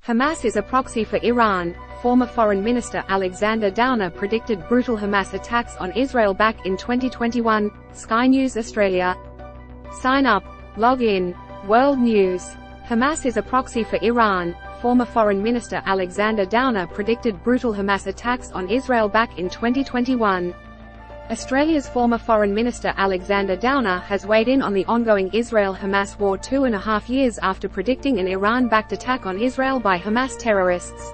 Hamas is a proxy for Iran. Former Foreign Minister Alexander Downer predicted brutal Hamas attacks on Israel back in 2021. Sky News Australia. Sign up. Log in. World News. Hamas is a proxy for Iran. Former Foreign Minister Alexander Downer predicted brutal Hamas attacks on Israel back in 2021. Australia's former Foreign Minister Alexander Downer has weighed in on the ongoing Israel-Hamas war 2.5 years after predicting an Iran-backed attack on Israel by Hamas terrorists.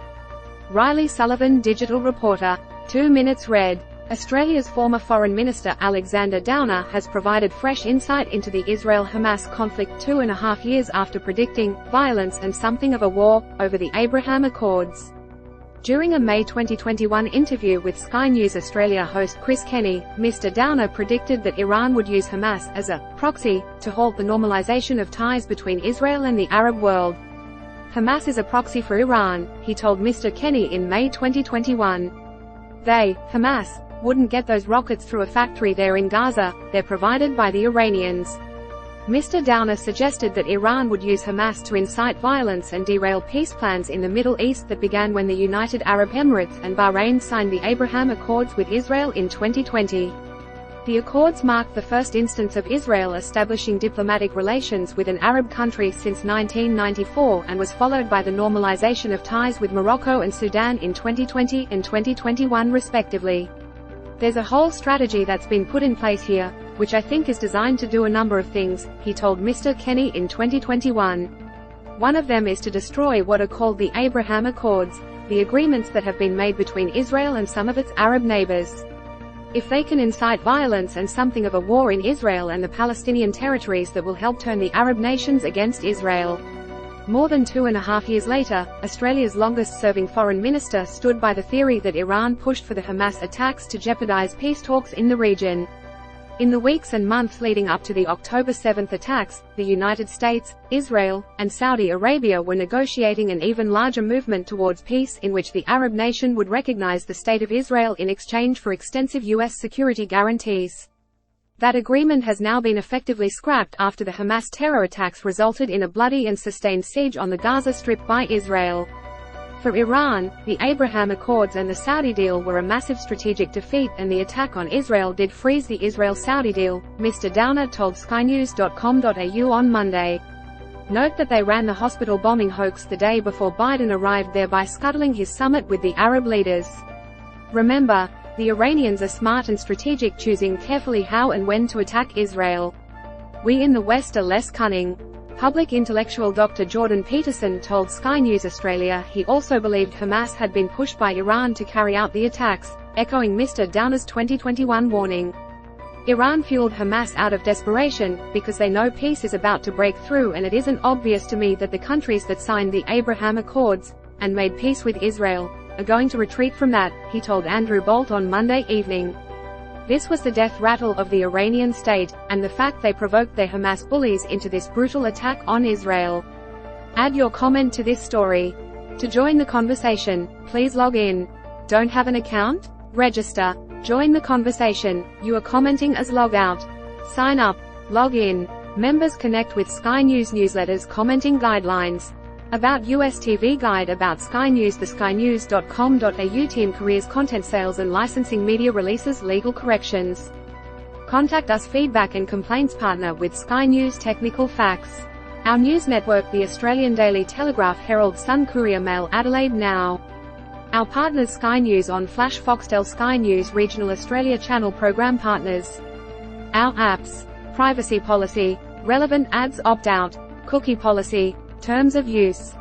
Riley Sullivan, digital reporter. 2 Minutes read. Australia's former Foreign Minister Alexander Downer has provided fresh insight into the Israel-Hamas conflict 2.5 years after predicting violence and something of a war over the Abraham Accords. During a May 2021 interview with Sky News Australia host Chris Kenny, Mr. Downer predicted that Iran would use Hamas as a proxy to halt the normalization of ties between Israel and the Arab world. Hamas is a proxy for Iran, he told Mr. Kenny in May 2021. Hamas, wouldn't get those rockets through a factory there in Gaza, they're provided by the Iranians. Mr. Downer suggested that Iran would use Hamas to incite violence and derail peace plans in the Middle East that began when the United Arab Emirates and Bahrain signed the Abraham Accords with Israel in 2020. The accords marked the first instance of Israel establishing diplomatic relations with an Arab country since 1994 and was followed by the normalization of ties with Morocco and Sudan in 2020 and 2021 respectively. There's a whole strategy that's been put in place here, which I think is designed to do a number of things, he told Mr. Kenny in 2021. One of them is to destroy what are called the Abraham Accords, the agreements that have been made between Israel and some of its Arab neighbors. If they can incite violence and something of a war in Israel and the Palestinian territories, that will help turn the Arab nations against Israel. More than 2.5 years later, Australia's longest-serving foreign minister stood by the theory that Iran pushed for the Hamas attacks to jeopardize peace talks in the region. In the weeks and months leading up to the October 7 attacks, the United States, Israel, and Saudi Arabia were negotiating an even larger movement towards peace in which the Arab nation would recognize the State of Israel in exchange for extensive U.S. security guarantees. That agreement has now been effectively scrapped after the Hamas terror attacks resulted in a bloody and sustained siege on the Gaza Strip by Israel. For Iran, the Abraham Accords and the Saudi deal were a massive strategic defeat, and the attack on Israel did freeze the Israel-Saudi deal, Mr. Downer told skynews.com.au on Monday. Note that they ran the hospital bombing hoax the day before Biden arrived there by scuttling his summit with the Arab leaders. Remember, the Iranians are smart and strategic, choosing carefully how and when to attack Israel. We in the West are less cunning. Public intellectual Dr. Jordan Peterson told Sky News Australia he also believed Hamas had been pushed by Iran to carry out the attacks, echoing Mr. Downer's 2021 warning. Iran fueled Hamas out of desperation, because they know peace is about to break through, and it isn't obvious to me that the countries that signed the Abraham Accords, and made peace with Israel, are going to retreat from that, he told Andrew Bolt on Monday evening. This was the death rattle of the Iranian state, and the fact they provoked their Hamas bullies into this brutal attack on Israel. Add your comment to this story. To join the conversation, please log in. Don't have an account? Register. Join the conversation. You are commenting as log out. Sign up. Log in. Members connect with Sky News newsletters commenting guidelines. About US TV Guide about Sky News. The skynews.com.au team careers, content sales and licensing, media releases, legal corrections. Contact us. Feedback and complaints partner with Sky News Technical Facts. Our news network, the Australian Daily Telegraph, Herald Sun, Courier Mail, Adelaide Now. Our partners Sky News on Flash, Foxtel, Sky News Regional Australia Channel program partners. Our apps. Privacy policy. Relevant ads, opt-out. Cookie policy. Terms of use.